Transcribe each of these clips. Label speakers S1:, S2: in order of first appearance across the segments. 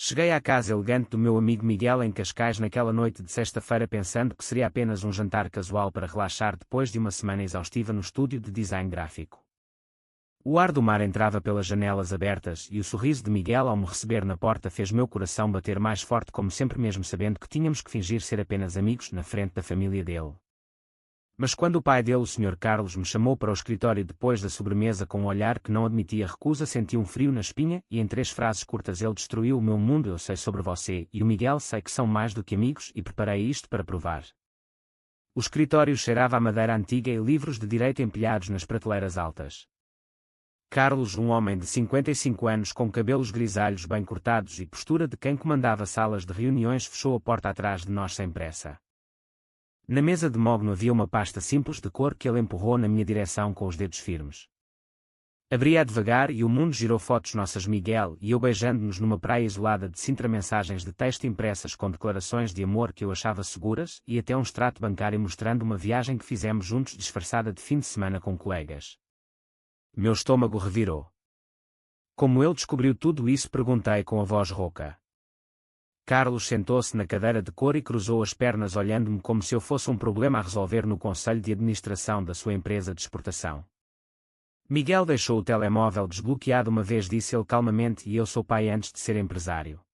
S1: Cheguei à casa elegante do meu amigo Miguel em Cascais naquela noite de sexta-feira pensando que seria apenas um jantar casual para relaxar depois de uma semana exaustiva no estúdio de design gráfico. O ar do mar entrava pelas janelas abertas e o sorriso de Miguel ao me receber na porta fez meu coração bater mais forte como sempre mesmo sabendo que tínhamos que fingir ser apenas amigos na frente da família dele. Mas quando o pai dele, o Sr. Carlos, me chamou para o escritório depois da sobremesa com um olhar que não admitia recusa, senti um frio na espinha e em 3 frases curtas ele destruiu o meu mundo. Eu sei sobre você e o Miguel sei que são mais do que amigos e preparei isto para provar. O escritório cheirava a madeira antiga e livros de direito empilhados nas prateleiras altas. Carlos, um homem de 55 anos com cabelos grisalhos bem cortados e postura de quem comandava salas de reuniões, fechou a porta atrás de nós sem pressa. Na mesa de mogno havia uma pasta simples de cor que ele empurrou na minha direção com os dedos firmes. Abri-a devagar e o mundo girou. Fotos nossas, Miguel e eu beijando-nos numa praia isolada de Sintra, mensagens de texto impressas com declarações de amor que eu achava seguras e até um extrato bancário mostrando uma viagem que fizemos juntos disfarçada de fim de semana com colegas. Meu estômago revirou. Como ele descobriu tudo isso? Perguntei com a voz rouca. Carlos sentou-se na cadeira de couro e cruzou as pernas olhando-me como se eu fosse um problema a resolver no conselho de administração da sua empresa de exportação. Miguel deixou o telemóvel desbloqueado uma vez, disse ele calmamente, e eu sou pai antes de ser empresário.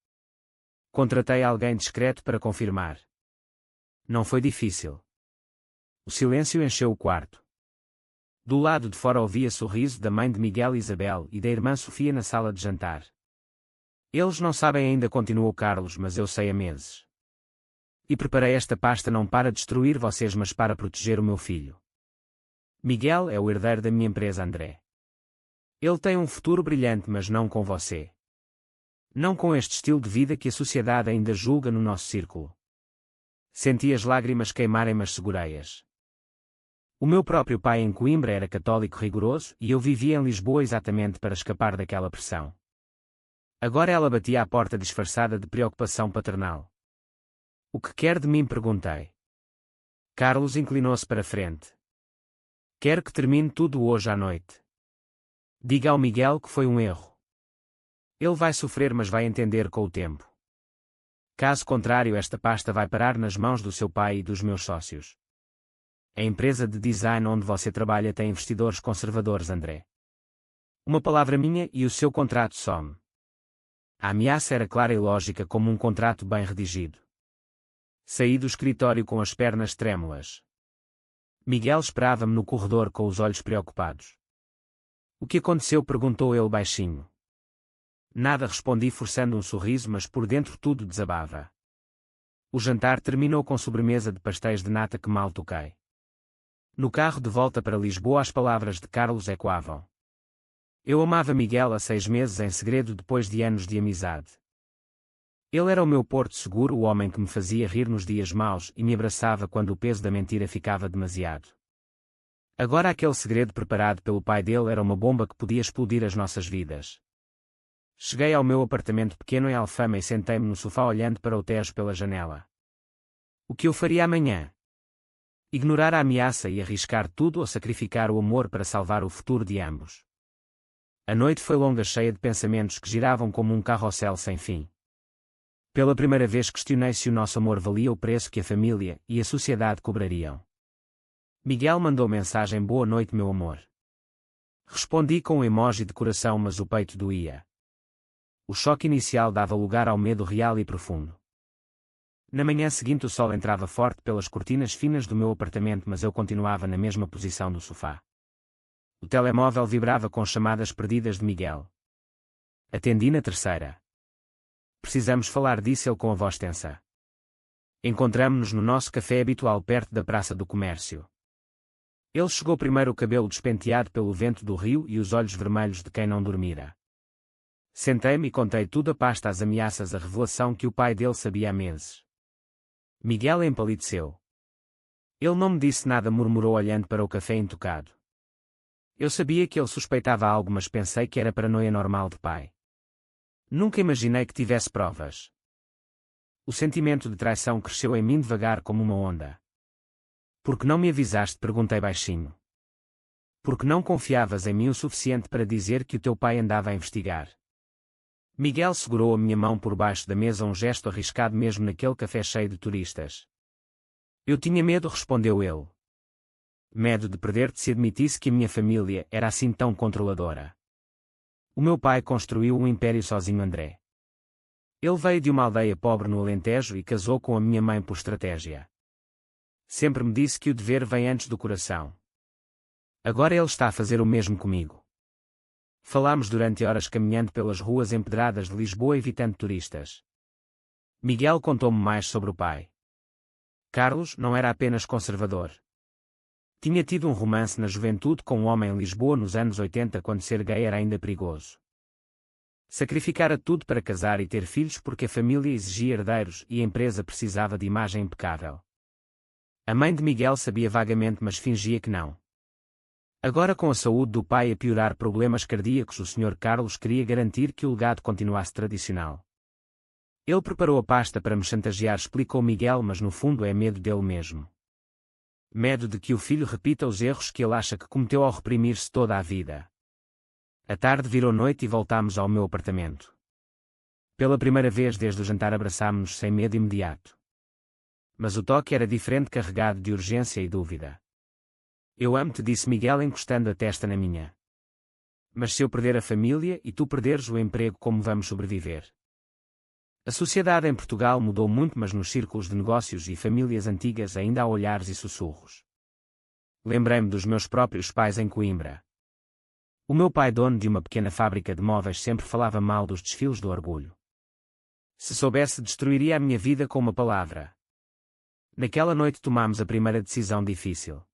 S1: Contratei alguém discreto para confirmar. Não foi difícil. O silêncio encheu o quarto. Do lado de fora ouvia sorriso da mãe de Miguel, Isabel, e da irmã Sofia na sala de jantar. Eles não sabem ainda, continuou Carlos, mas eu sei há meses. E preparei esta pasta não para destruir vocês, mas para proteger o meu filho. Miguel é o herdeiro da minha empresa, André. Ele tem um futuro brilhante, mas não com você. Não com este estilo de vida que a sociedade ainda julga no nosso círculo. Senti as lágrimas queimarem, mas segurei-as. O meu próprio pai em Coimbra era católico rigoroso e eu vivia em Lisboa exatamente para escapar daquela pressão. Agora ela batia à porta disfarçada de preocupação paternal. O que quer de mim? Perguntei. Carlos inclinou-se para frente. Quero que termine tudo hoje à noite. Diga ao Miguel que foi um erro. Ele vai sofrer, mas vai entender com o tempo. Caso contrário, esta pasta vai parar nas mãos do seu pai e dos meus sócios. A empresa de design onde você trabalha tem investidores conservadores, André. Uma palavra minha e o seu contrato some. A ameaça era clara e lógica como um contrato bem redigido. Saí do escritório com as pernas trêmulas. Miguel esperava-me no corredor com os olhos preocupados. O que aconteceu? Perguntou ele baixinho. Nada, respondi forçando um sorriso, mas por dentro tudo desabava. O jantar terminou com sobremesa de pastéis de nata que mal toquei. No carro de volta para Lisboa as palavras de Carlos ecoavam. Eu amava Miguel há 6 meses em segredo depois de anos de amizade. Ele era o meu porto seguro, o homem que me fazia rir nos dias maus e me abraçava quando o peso da mentira ficava demasiado. Agora aquele segredo preparado pelo pai dele era uma bomba que podia explodir as nossas vidas. Cheguei ao meu apartamento pequeno em Alfama e sentei-me no sofá olhando para o Tejo pela janela. O que eu faria amanhã? Ignorar a ameaça e arriscar tudo ou sacrificar o amor para salvar o futuro de ambos? A noite foi longa, cheia de pensamentos que giravam como um carrossel sem fim. Pela primeira vez questionei se o nosso amor valia o preço que a família e a sociedade cobrariam. Miguel mandou mensagem: boa noite, meu amor. Respondi com um emoji de coração, mas o peito doía. O choque inicial dava lugar ao medo real e profundo. Na manhã seguinte o sol entrava forte pelas cortinas finas do meu apartamento, mas eu continuava na mesma posição no sofá. O telemóvel vibrava com chamadas perdidas de Miguel. Atendi na terceira. Precisamos falar, disse ele com a voz tensa. Encontramo-nos no nosso café habitual perto da Praça do Comércio. Ele chegou primeiro, o cabelo despenteado pelo vento do rio e os olhos vermelhos de quem não dormira. Sentei-me e contei tudo: a pasta, as ameaças, a revelação que o pai dele sabia há meses. Miguel empalideceu. Ele não me disse nada, murmurou olhando para o café intocado. Eu sabia que ele suspeitava algo, mas pensei que era paranoia normal de pai. Nunca imaginei que tivesse provas. O sentimento de traição cresceu em mim devagar como uma onda. Por que não me avisaste? Perguntei baixinho. Por que não confiavas em mim o suficiente para dizer que o teu pai andava a investigar? Miguel segurou a minha mão por baixo da mesa, um gesto arriscado mesmo naquele café cheio de turistas. Eu tinha medo, respondeu ele. Medo de perder-te se admitisse que a minha família era assim tão controladora. O meu pai construiu um império sozinho, André. Ele veio de uma aldeia pobre no Alentejo e casou com a minha mãe por estratégia. Sempre me disse que o dever vem antes do coração. Agora ele está a fazer o mesmo comigo. Falámos durante horas caminhando pelas ruas empedradas de Lisboa evitando turistas. Miguel contou-me mais sobre o pai. Carlos não era apenas conservador. Tinha tido um romance na juventude com um homem em Lisboa nos anos 80, quando ser gay era ainda perigoso. Sacrificara tudo para casar e ter filhos porque a família exigia herdeiros e a empresa precisava de imagem impecável. A mãe de Miguel sabia vagamente, mas fingia que não. Agora, com a saúde do pai a piorar, problemas cardíacos, o Sr. Carlos queria garantir que o legado continuasse tradicional. Ele preparou a pasta para me chantagear, explicou Miguel, mas no fundo é medo dele mesmo. Medo de que o filho repita os erros que ele acha que cometeu ao reprimir-se toda a vida. A tarde virou noite e voltámos ao meu apartamento. Pela primeira vez desde o jantar abraçámo-nos sem medo imediato. Mas o toque era diferente, carregado de urgência e dúvida. Eu amo-te, disse Miguel encostando a testa na minha. Mas se eu perder a família e tu perderes o emprego, como vamos sobreviver? A sociedade em Portugal mudou muito, mas nos círculos de negócios e famílias antigas ainda há olhares e sussurros. Lembrei-me dos meus próprios pais em Coimbra. O meu pai, dono de uma pequena fábrica de móveis, sempre falava mal dos desfiles do orgulho. Se soubesse, destruiria a minha vida com uma palavra. Naquela noite tomámos a primeira decisão difícil.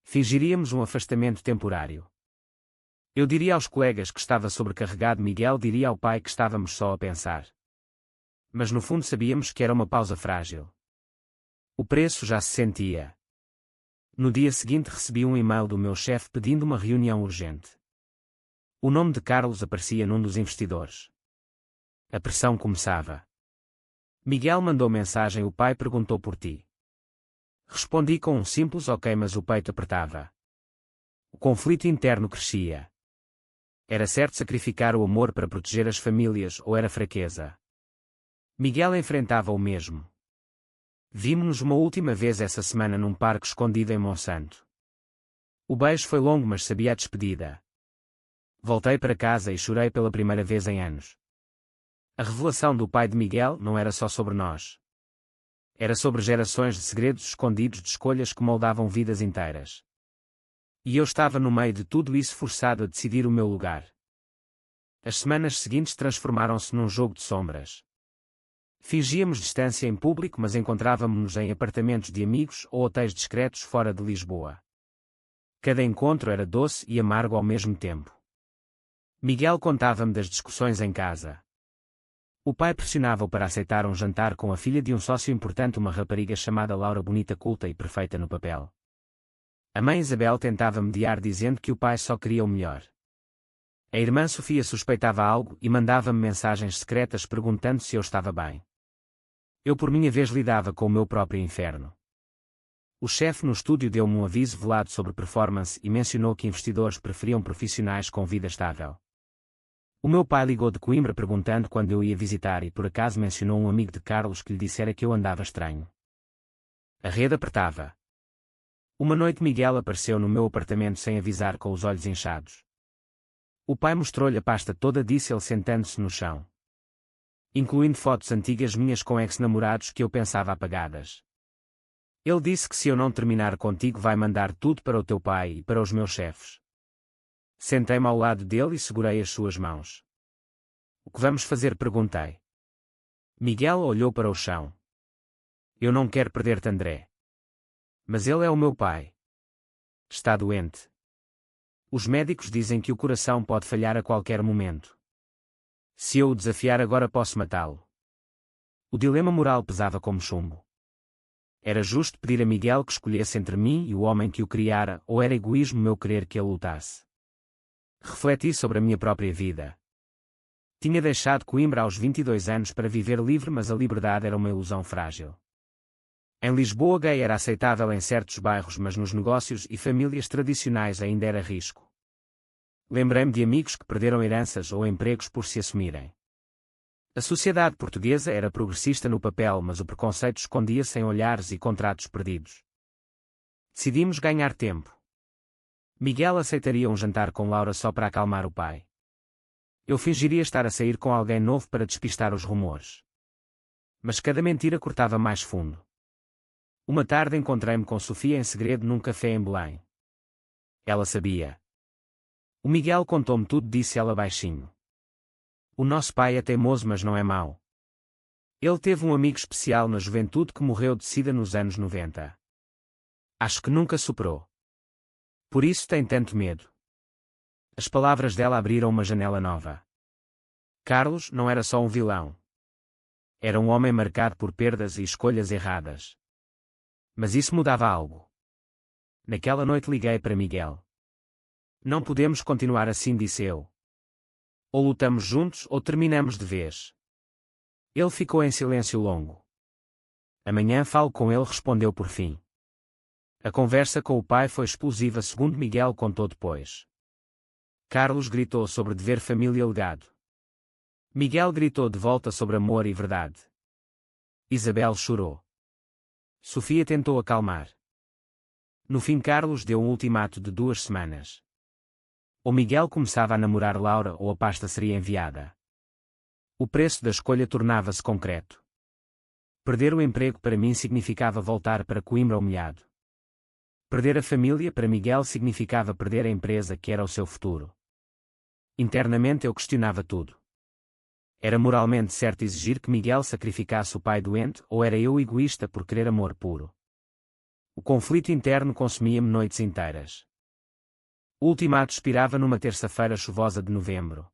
S1: Fingiríamos um afastamento temporário. Eu diria aos colegas que estava sobrecarregado, Miguel diria ao pai que estávamos só a pensar. Mas no fundo sabíamos que era uma pausa frágil. O preço já se sentia. No dia seguinte recebi um e-mail do meu chefe pedindo uma reunião urgente. O nome de Carlos aparecia num dos investidores. A pressão começava. Miguel mandou mensagem: o pai perguntou por ti. Respondi com um simples ok, mas o peito apertava. O conflito interno crescia. Era certo sacrificar o amor para proteger as famílias ou era fraqueza? Miguel enfrentava o mesmo. Vimo-nos uma última vez essa semana num parque escondido em Monsanto. O beijo foi longo, mas sabia a despedida. Voltei para casa e chorei pela primeira vez em anos. A revelação do pai de Miguel não era só sobre nós. Era sobre gerações de segredos escondidos, de escolhas que moldavam vidas inteiras. E eu estava no meio de tudo isso, forçado a decidir o meu lugar. As semanas seguintes transformaram-se num jogo de sombras. Fingíamos distância em público, mas encontrávamos-nos em apartamentos de amigos ou hotéis discretos fora de Lisboa. Cada encontro era doce e amargo ao mesmo tempo. Miguel contava-me das discussões em casa. O pai pressionava-o para aceitar um jantar com a filha de um sócio importante, uma rapariga chamada Laura, bonita, culta e perfeita no papel. A mãe Isabel tentava mediar, dizendo que o pai só queria o melhor. A irmã Sofia suspeitava algo e mandava-me mensagens secretas perguntando se eu estava bem. Eu, por minha vez, lidava com o meu próprio inferno. O chefe no estúdio deu-me um aviso velado sobre performance e mencionou que investidores preferiam profissionais com vida estável. O meu pai ligou de Coimbra perguntando quando eu ia visitar e por acaso mencionou um amigo de Carlos que lhe dissera que eu andava estranho. A rede apertava. Uma noite Miguel apareceu no meu apartamento sem avisar, com os olhos inchados. O pai mostrou-lhe a pasta toda, disse ele sentando-se no chão. Incluindo fotos antigas minhas com ex-namorados que eu pensava apagadas. Ele disse que se eu não terminar contigo vai mandar tudo para o teu pai e para os meus chefes. Sentei-me ao lado dele e segurei as suas mãos. O que vamos fazer? Perguntei. Miguel olhou para o chão. Eu não quero perder-te, André. Mas ele é o meu pai. Está doente. Os médicos dizem que o coração pode falhar a qualquer momento. Se eu o desafiar agora posso matá-lo. O dilema moral pesava como chumbo. Era justo pedir a Miguel que escolhesse entre mim e o homem que o criara, ou era egoísmo meu querer que ele lutasse? Refleti sobre a minha própria vida. Tinha deixado Coimbra aos 22 anos para viver livre, mas a liberdade era uma ilusão frágil. Em Lisboa, gay era aceitável em certos bairros, mas nos negócios e famílias tradicionais ainda era risco. Lembrei-me de amigos que perderam heranças ou empregos por se assumirem. A sociedade portuguesa era progressista no papel, mas o preconceito escondia-se em olhares e contratos perdidos. Decidimos ganhar tempo. Miguel aceitaria um jantar com Laura só para acalmar o pai. Eu fingiria estar a sair com alguém novo para despistar os rumores. Mas cada mentira cortava mais fundo. Uma tarde encontrei-me com Sofia em segredo num café em Belém. Ela sabia. O Miguel contou-me tudo, disse ela baixinho. O nosso pai é teimoso, mas não é mau. Ele teve um amigo especial na juventude que morreu de sida nos anos 90. Acho que nunca superou. Por isso tem tanto medo. As palavras dela abriram uma janela nova. Carlos não era só um vilão. Era um homem marcado por perdas e escolhas erradas. Mas isso mudava algo. Naquela noite liguei para Miguel. Não podemos continuar assim, disse eu. Ou lutamos juntos ou terminamos de vez. Ele ficou em silêncio longo. Amanhã falo com ele, respondeu por fim. A conversa com o pai foi explosiva, segundo Miguel contou depois. Carlos gritou sobre dever, família e legado. Miguel gritou de volta sobre amor e verdade. Isabel chorou. Sofia tentou acalmar. No fim, Carlos deu um ultimato de 2 semanas. Ou Miguel começava a namorar Laura ou a pasta seria enviada. O preço da escolha tornava-se concreto. Perder o emprego para mim significava voltar para Coimbra humilhado. Perder a família para Miguel significava perder a empresa que era o seu futuro. Internamente eu questionava tudo. Era moralmente certo exigir que Miguel sacrificasse o pai doente, ou era eu egoísta por querer amor puro? O conflito interno consumia-me noites inteiras. O ultimato expirava numa terça-feira chuvosa de novembro.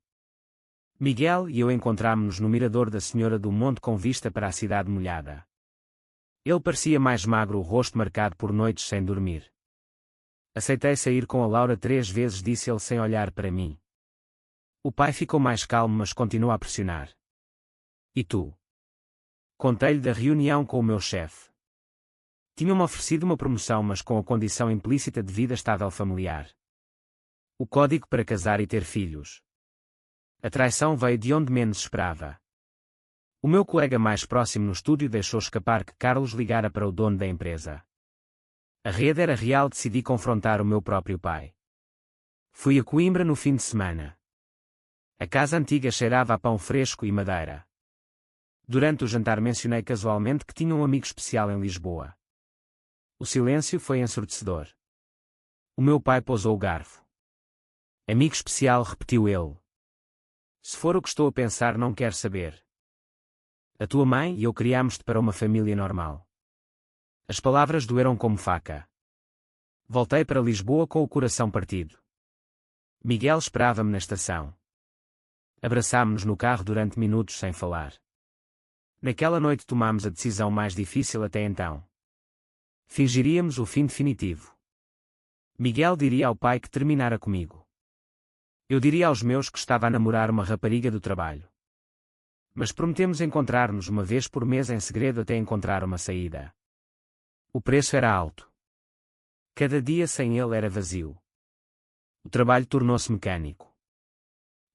S1: Miguel e eu encontrámo-nos no mirador da Senhora do Monte com vista para a cidade molhada. Ele parecia mais magro, o rosto marcado por noites sem dormir. Aceitei sair com a Laura 3 vezes, disse ele sem olhar para mim. O pai ficou mais calmo, mas continuou a pressionar. E tu? Contei-lhe da reunião com o meu chefe. Tinha-me oferecido uma promoção, mas com a condição implícita de vida estável familiar. O código para casar e ter filhos. A traição veio de onde menos esperava. O meu colega mais próximo no estúdio deixou escapar que Carlos ligara para o dono da empresa. A rede era real, decidi confrontar o meu próprio pai. Fui a Coimbra no fim de semana. A casa antiga cheirava a pão fresco e madeira. Durante o jantar mencionei casualmente que tinha um amigo especial em Lisboa. O silêncio foi ensurdecedor. O meu pai pousou o garfo. Amigo especial, repetiu ele. Se for o que estou a pensar, não quero saber. A tua mãe e eu criámos-te para uma família normal. As palavras doeram como faca. Voltei para Lisboa com o coração partido. Miguel esperava-me na estação. Abraçámo-nos no carro durante minutos sem falar. Naquela noite tomámos a decisão mais difícil até então. Fingiríamos o fim definitivo. Miguel diria ao pai que terminara comigo. Eu diria aos meus que estava a namorar uma rapariga do trabalho. Mas prometemos encontrar-nos uma vez por mês em segredo até encontrar uma saída. O preço era alto. Cada dia sem ele era vazio. O trabalho tornou-se mecânico.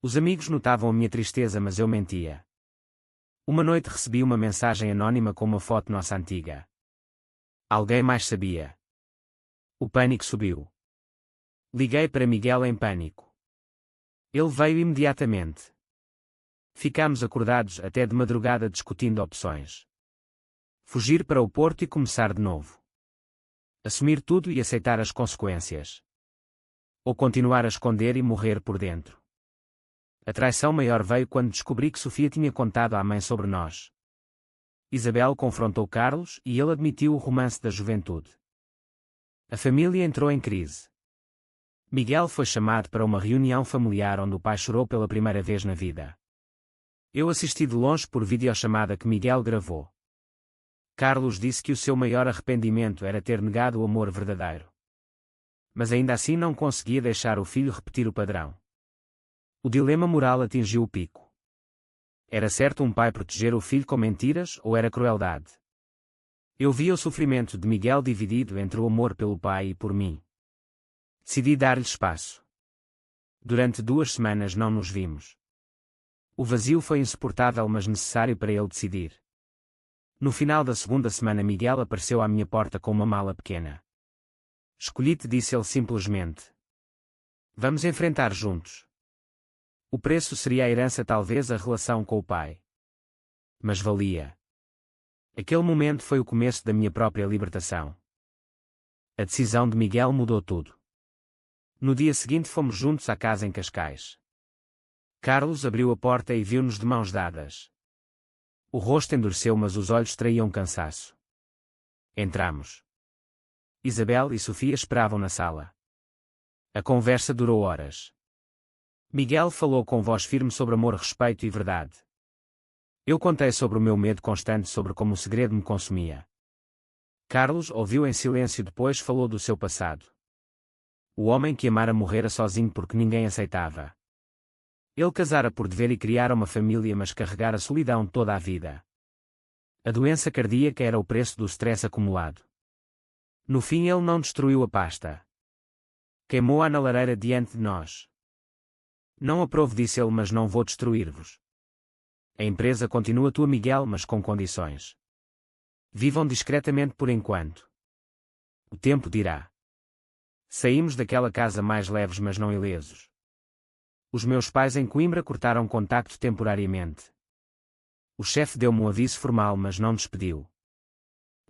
S1: Os amigos notavam a minha tristeza, mas eu mentia. Uma noite recebi uma mensagem anónima com uma foto nossa antiga. Alguém mais sabia. O pânico subiu. Liguei para Miguel em pânico. Ele veio imediatamente. Ficámos acordados até de madrugada discutindo opções. Fugir para o Porto e começar de novo. Assumir tudo e aceitar as consequências. Ou continuar a esconder e morrer por dentro. A traição maior veio quando descobri que Sofia tinha contado à mãe sobre nós. Isabel confrontou Carlos e ele admitiu o romance da juventude. A família entrou em crise. Miguel foi chamado para uma reunião familiar onde o pai chorou pela primeira vez na vida. Eu assisti de longe por videochamada que Miguel gravou. Carlos disse que o seu maior arrependimento era ter negado o amor verdadeiro. Mas ainda assim não conseguia deixar o filho repetir o padrão. O dilema moral atingiu o pico. Era certo um pai proteger o filho com mentiras ou era crueldade? Eu via o sofrimento de Miguel dividido entre o amor pelo pai e por mim. Decidi dar-lhe espaço. Durante 2 semanas não nos vimos. O vazio foi insuportável, mas necessário para ele decidir. No final da segunda semana, Miguel apareceu à minha porta com uma mala pequena. Escolhi-te, disse ele simplesmente. Vamos enfrentar juntos. O preço seria a herança, talvez a relação com o pai. Mas valia. Aquele momento foi o começo da minha própria libertação. A decisão de Miguel mudou tudo. No dia seguinte fomos juntos à casa em Cascais. Carlos abriu a porta e viu-nos de mãos dadas. O rosto endureceu, mas os olhos traíam cansaço. Entramos. Isabel e Sofia esperavam na sala. A conversa durou horas. Miguel falou com voz firme sobre amor, respeito e verdade. Eu contei sobre o meu medo constante, sobre como o segredo me consumia. Carlos ouviu em silêncio, depois falou do seu passado. O homem que amara morrera sozinho porque ninguém aceitava. Ele casara por dever e criara uma família, mas carregara solidão toda a vida. A doença cardíaca era o preço do stress acumulado. No fim ele não destruiu a pasta. Queimou-a na lareira diante de nós. Não aprovo, disse ele, mas não vou destruir-vos. A empresa continua tua, Miguel, mas com condições. Vivam discretamente por enquanto. O tempo dirá. Saímos daquela casa mais leves, mas não ilesos. Os meus pais em Coimbra cortaram contacto temporariamente. O chefe deu-me um aviso formal, mas não despediu.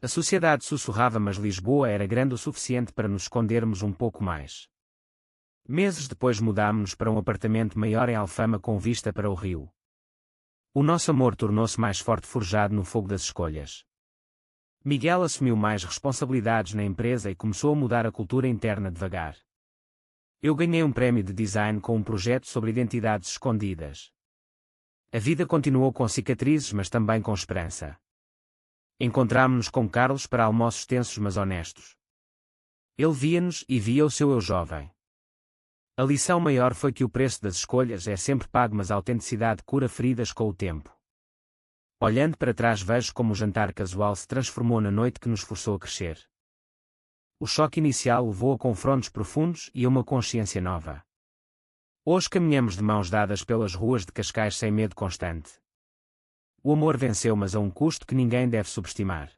S1: A sociedade sussurrava, mas Lisboa era grande o suficiente para nos escondermos um pouco mais. Meses depois mudámos-nos para um apartamento maior em Alfama com vista para o rio. O nosso amor tornou-se mais forte, forjado no fogo das escolhas. Miguel assumiu mais responsabilidades na empresa e começou a mudar a cultura interna devagar. Eu ganhei um prémio de design com um projeto sobre identidades escondidas. A vida continuou com cicatrizes, mas também com esperança. Encontrámo-nos com Carlos para almoços tensos mas honestos. Ele via-nos e via o seu eu jovem. A lição maior foi que o preço das escolhas é sempre pago, mas a autenticidade cura feridas com o tempo. Olhando para trás, vejo como o jantar casual se transformou na noite que nos forçou a crescer. O choque inicial levou a confrontos profundos e a uma consciência nova. Hoje caminhamos de mãos dadas pelas ruas de Cascais sem medo constante. O amor venceu, mas a um custo que ninguém deve subestimar.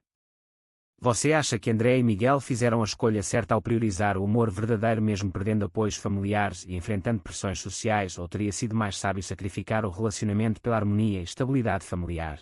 S1: Você acha que André e Miguel fizeram a escolha certa ao priorizar o amor verdadeiro, mesmo perdendo apoios familiares e enfrentando pressões sociais, ou teria sido mais sábio sacrificar o relacionamento pela harmonia e estabilidade familiar?